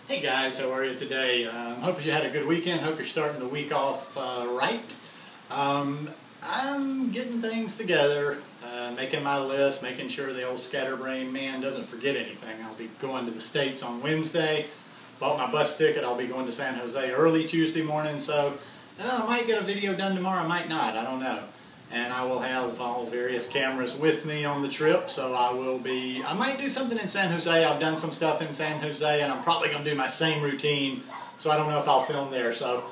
Hey guys, how are you today? Hope you had a good weekend. Hope you're starting the week off right. I'm getting things together, making my list, making sure the old scatterbrain man doesn't forget anything. I'll be going to the States on Wednesday. Bought my bus ticket. I'll be going to San Jose early Tuesday morning, so I might get a video done tomorrow, I might not, I don't know. And I will have all various cameras with me on the trip, so I might do something in San Jose. I've done some stuff in San Jose, and I'm probably going to do my same routine, so I don't know if I'll film there. So,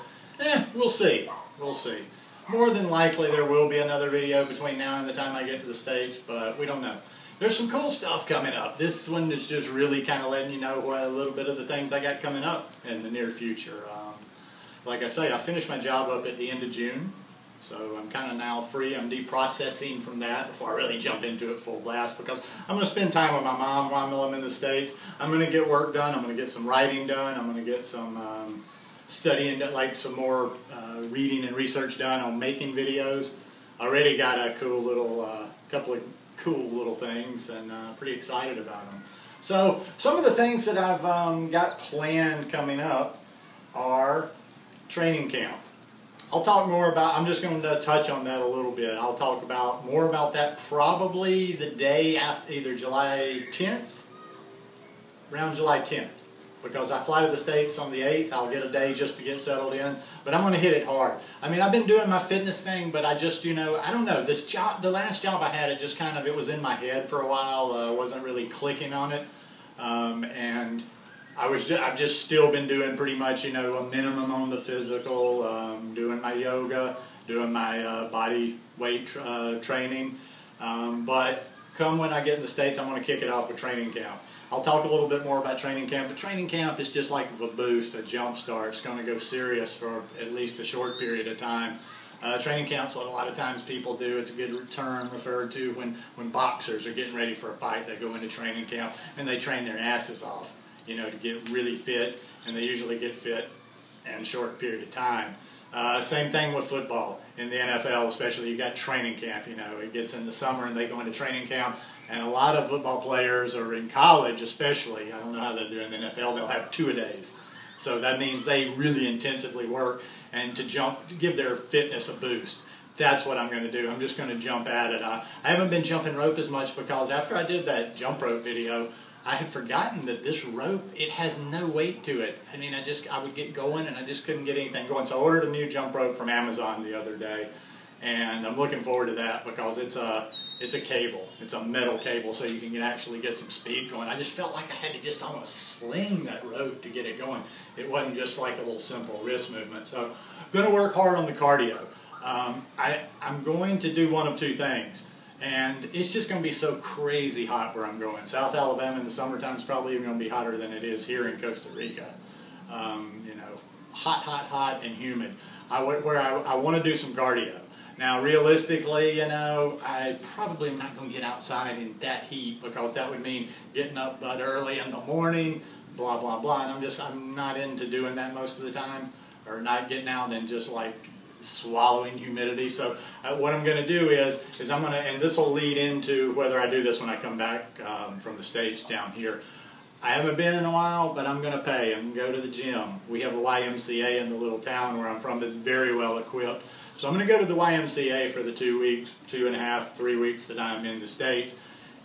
we'll see. We'll see. More than likely, there will be another video between now and the time I get to the States, but we don't know. There's some cool stuff coming up. This one is just really kind of letting you know a little bit of the things I got coming up in the near future. Like I say, I finished my job up at the end of June. So I'm kind of now free. I'm deprocessing from that before I really jump into it full blast, because I'm going to spend time with my mom while I'm in the States. I'm going to get work done. I'm going to get some writing done. I'm going to get some studying, like some more reading and research done on making videos. I already got a cool little, couple of cool little things, and pretty excited about them. So some of the things that I've got planned coming up are training camp. I'll talk more about, I'm just going to touch on that a little bit. I'll talk about more about that probably the day after, either July 10th, around July 10th. Because I fly to the States on the 8th, I'll get a day just to get settled in. But I'm going to hit it hard. I mean, I've been doing my fitness thing, but I just, I don't know, this job, the last job I had, it just kind of, it was in my head for a while, wasn't really clicking on it. And I've just still been doing pretty much, a minimum on the physical, doing my yoga, doing my body weight training. But come when I get in the States, I'm going to kick it off with training camp. I'll talk a little bit more about training camp, but training camp is just like a boost, a jump start. It's going to go serious for at least a short period of time. Training camp's what a lot of times people do. It's a good term referred to when boxers are getting ready for a fight. They go into training camp and they train their asses off, to get really fit, and they usually get fit in a short period of time. Same thing with football. In the NFL especially, you got training camp. It gets in the summer and they go into training camp, and a lot of football players, or in college especially, I don't know how they do in the NFL, they'll have two-a-days. So that means they really intensively work, and to give their fitness a boost. That's what I'm going to do. I'm just going to jump at it. I haven't been jumping rope as much because after I did that jump rope video, I had forgotten that this rope, it has no weight to it. I mean, I would get going and I just couldn't get anything going. So I ordered a new jump rope from Amazon the other day, and I'm looking forward to that because it's a cable. It's a metal cable, so you can actually get some speed going. I just felt like I had to just almost sling that rope to get it going. It wasn't just like a little simple wrist movement. So I'm going to work hard on the cardio. I'm going to do one of two things. And it's just going to be so crazy hot where I'm going. South Alabama in the summertime is probably even going to be hotter than it is here in Costa Rica. Hot, hot, hot, and humid. I want to do some cardio. Now, realistically, I probably am not going to get outside in that heat, because that would mean getting up but early in the morning, blah, blah, blah. And I'm not into doing that most of the time, or not getting out and just like swallowing humidity. So what I'm going to do is I'm going to, and this will lead into whether I do this when I come back from the States down here. I haven't been in a while, but I'm going to pay. I'm going to go to the gym. We have a YMCA in the little town where I'm from that's very well equipped. So I'm going to go to the YMCA for the 2 weeks, 2.5, 3 weeks that I'm in the States,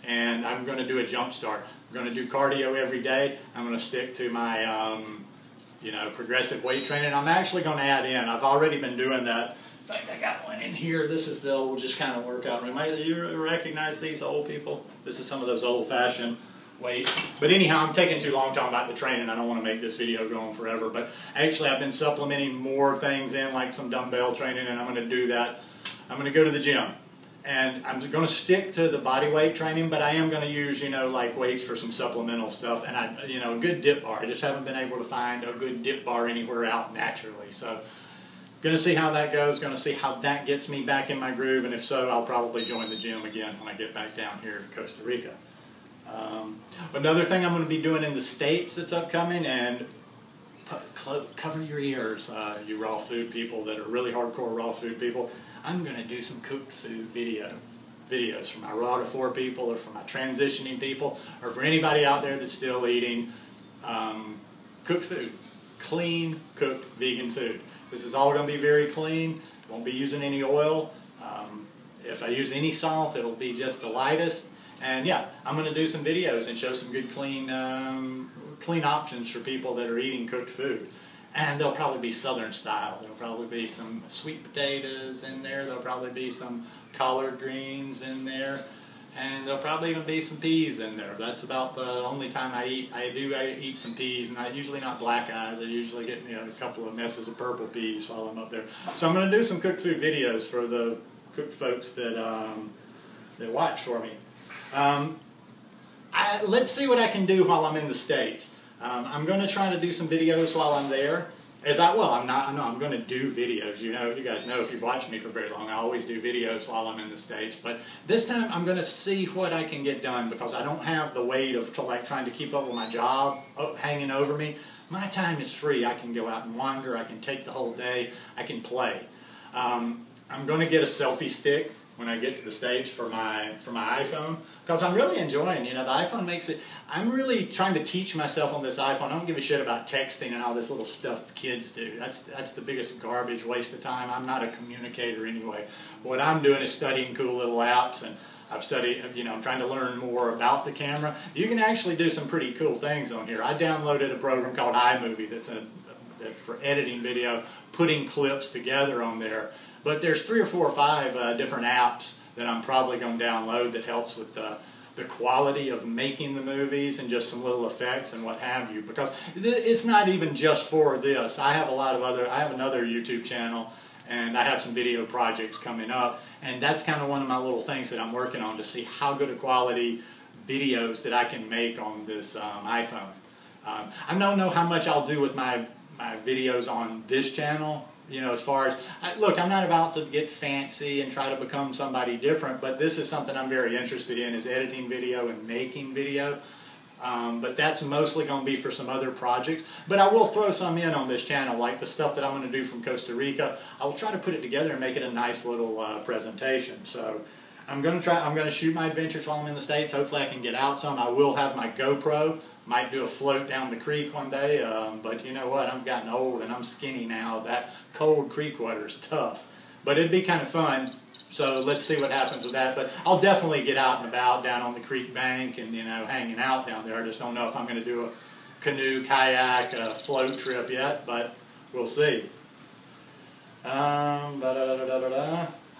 and I'm going to do a jump start. I'm going to do cardio every day. I'm going to stick to my progressive weight training. I'm actually going to add in, I've already been doing that. In fact, I got one in here. This is the old just kind of workout room. You recognize these old people? This is some of those old-fashioned weights. But anyhow, I'm taking too long talking about the training. I don't want to make this video go on forever. But actually, I've been supplementing more things in, like some dumbbell training, and I'm going to do that. I'm going to go to the gym. And I'm going to stick to the body weight training, but I am going to use, like weights for some supplemental stuff. And a good dip bar. I just haven't been able to find a good dip bar anywhere out naturally. So, going to see how that goes. Going to see how that gets me back in my groove. And if so, I'll probably join the gym again when I get back down here to Costa Rica. Another thing I'm going to be doing in the States that's upcoming, and cover your ears, you raw food people that are really hardcore raw food people. I'm going to do some cooked food videos for my raw to 4 people, or for my transitioning people, or for anybody out there that's still eating cooked food. Clean, cooked, vegan food. This is all going to be very clean. Won't be using any oil. If I use any salt, it'll be just the lightest. And yeah, I'm going to do some videos and show some good clean options for people that are eating cooked food. And they'll probably be Southern style. There'll probably be some sweet potatoes in there. There'll probably be some collard greens in there. And there'll probably even be some peas in there. That's about the only time I eat. I eat some peas, and I usually not black eyes. I usually get a couple of messes of purple peas while I'm up there. So I'm going to do some cooked food videos for the cooked folks that watch for me. Let's see what I can do while I'm in the States. I'm going to try to do some videos while I'm there. I'm going to do videos. You guys know if you've watched me for very long, I always do videos while I'm in the States. But this time I'm going to see what I can get done because I don't have the weight of trying to keep up with my job hanging over me. My time is free. I can go out and wander. I can take the whole day. I can play. I'm going to get a selfie stick when I get to the States for my iPhone because I'm really enjoying, the iPhone makes it, I'm really trying to teach myself on this iPhone. I don't give a shit about texting and all this little stuff kids do. That's the biggest garbage, waste of time. I'm not a communicator anyway. What I'm doing is studying cool little apps, and I've studied, I'm trying to learn more about the camera. You can actually do some pretty cool things on here. I downloaded a program called iMovie that's for editing video, putting clips together on there. But there's 3 or 4 or 5 different apps that I'm probably going to download that helps with the quality of making the movies and just some little effects and what have you. Because it's not even just for this. I have another YouTube channel, and I have some video projects coming up. And that's kind of one of my little things that I'm working on to see how good a quality videos that I can make on this iPhone. I don't know how much I'll do with my videos on this channel. As far as, look, I'm not about to get fancy and try to become somebody different, but this is something I'm very interested in, is editing video and making video. But that's mostly going to be for some other projects. But I will throw some in on this channel, like the stuff that I'm going to do from Costa Rica. I will try to put it together and make it a nice little presentation. So I'm going to shoot my adventures while I'm in the States. Hopefully I can get out some. I will have my GoPro. Might do a float down the creek one day, but you know what? I've gotten old and I'm skinny now. That cold creek water is tough. But it'd be kind of fun, so let's see what happens with that. But I'll definitely get out and about down on the creek bank and, hanging out down there. I just don't know if I'm going to do a canoe, kayak, float trip yet, but we'll see.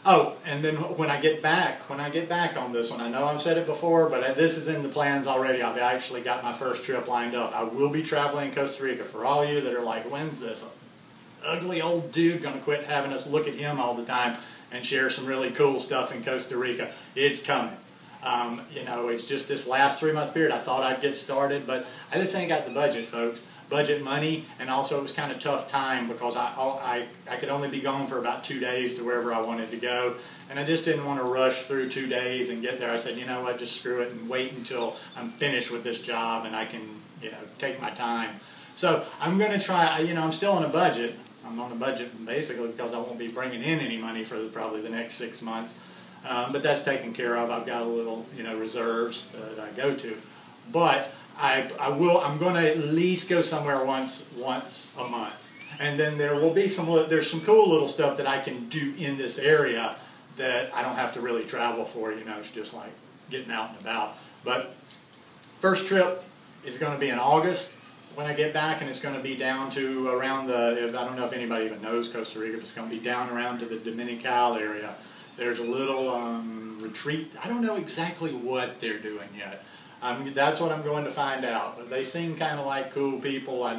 Oh, and then when I get back on this one, I know I've said it before, but this is in the plans already. I've actually got my first trip lined up. I will be traveling in Costa Rica. For all you that are like, when's this ugly old dude going to quit having us look at him all the time and share some really cool stuff in Costa Rica? It's coming. It's just this last 3-month period. I thought I'd get started, but I just ain't got the budget, folks. Budget money, and also it was kind of tough time because I could only be gone for about 2 days to wherever I wanted to go, and I just didn't want to rush through 2 days and get there. I said, you know what, just screw it and wait until I'm finished with this job and I can, take my time. So I'm going to try, I'm still on a budget. I'm on a budget basically because I won't be bringing in any money for probably the next 6 months, but that's taken care of. I've got a little, reserves that I go to, but I'm going to at least go somewhere once a month, and then there's some cool little stuff that I can do in this area that I don't have to really travel for. It's just like getting out and about. But first trip is going to be in August when I get back, and it's going to be down to around I don't know if anybody even knows Costa Rica, but it's going to be down around to the Dominical area. There's a little retreat. I don't know exactly what they're doing yet. That's what I'm going to find out. But they seem kind of like cool people. I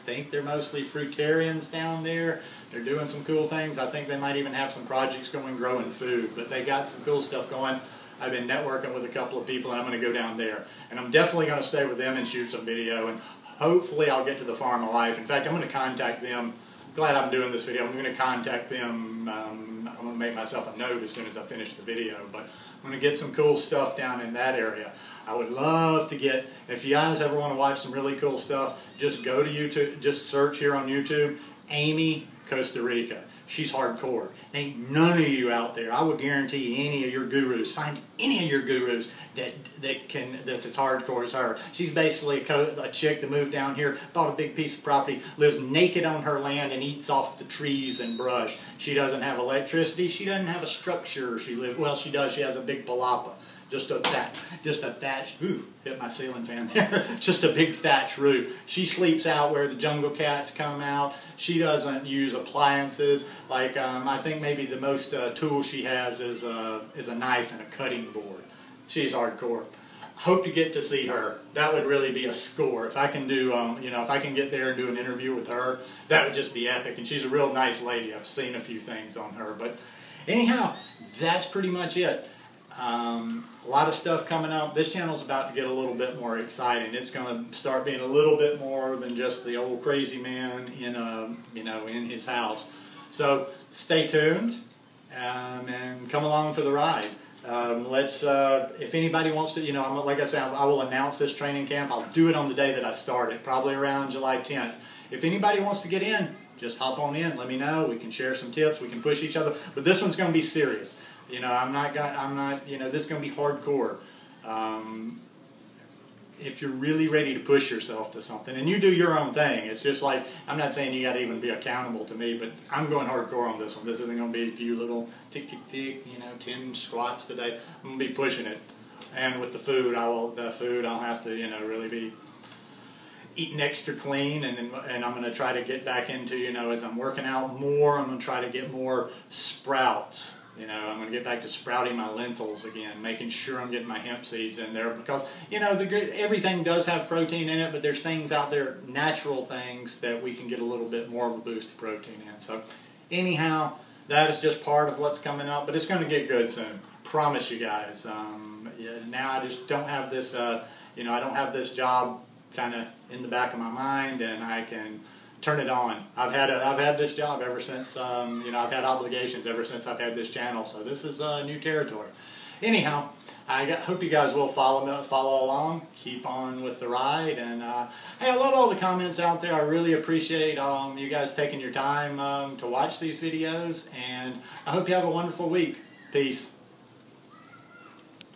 think they're mostly fruitarians down there. They're doing some cool things. I think they might even have some projects going growing food. But they got some cool stuff going. I've been networking with a couple of people, and I'm going to go down there. And I'm definitely going to stay with them and shoot some video. And hopefully I'll get to the Farm of Life. In fact, I'm going to contact them. Glad I'm doing this video. I'm going to contact them. I'm going to make myself a note as soon as I finish the video. But I'm going to get some cool stuff down in that area. I would love to get, if you guys ever want to watch some really cool stuff, just go to YouTube, just search here on YouTube, Amy, Costa Rica. she's hardcore. Ain't none of you out there, I would guarantee any of your gurus, find any of your gurus that's as hardcore as her. She's basically a chick that moved down here, bought a big piece of property, lives naked on her land and eats off the trees and brush. She doesn't have electricity, she doesn't have a structure. Well, she does, she has a big palapa. Just a thatched roof. Hit my ceiling fan there. Just a big thatched roof. She sleeps out where the jungle cats come out. She doesn't use appliances. Like I think maybe the most tools she has is a knife and a cutting board. She's hardcore. Hope to get to see her. That would really be a score. If I can do, if I can get there and do an interview with her, that would just be epic. And she's a real nice lady. I've seen a few things on her. But anyhow, that's pretty much it. A lot of stuff coming up. This channel's about to get a little bit more exciting. It's going to start being a little bit more than just the old crazy man in his house. So stay tuned and come along for the ride. If anybody wants to, like I said, I will announce this training camp. I'll do it on the day that I start it, probably around July 10th. If anybody wants to get in, just hop on in. Let me know. We can share some tips. We can push each other. But this one's going to be serious. This is going to be hardcore. If you're really ready to push yourself to something, and you do your own thing, it's just like, I'm not saying you got to even be accountable to me, but I'm going hardcore on this one. This isn't going to be a few little tick, 10 squats today. I'm going to be pushing it. And with the food, I'll have to, really be eating extra clean, and I'm going to try to get back into, as I'm working out more, I'm going to try to get more sprouts. I'm going to get back to sprouting my lentils again, making sure I'm getting my hemp seeds in there because, everything does have protein in it, but there's things out there, natural things, that we can get a little bit more of a boost of protein in. So anyhow, that is just part of what's coming up, but it's going to get good soon. Promise you guys. Now I just don't have this, I don't have this job kind of in the back of my mind, and I can turn it on. I've had this job ever since, I've had obligations ever since I've had this channel, so this is new territory. Anyhow, I hope you guys will follow along, keep on with the ride, and hey, I love all the comments out there. I really appreciate you guys taking your time to watch these videos, and I hope you have a wonderful week. Peace.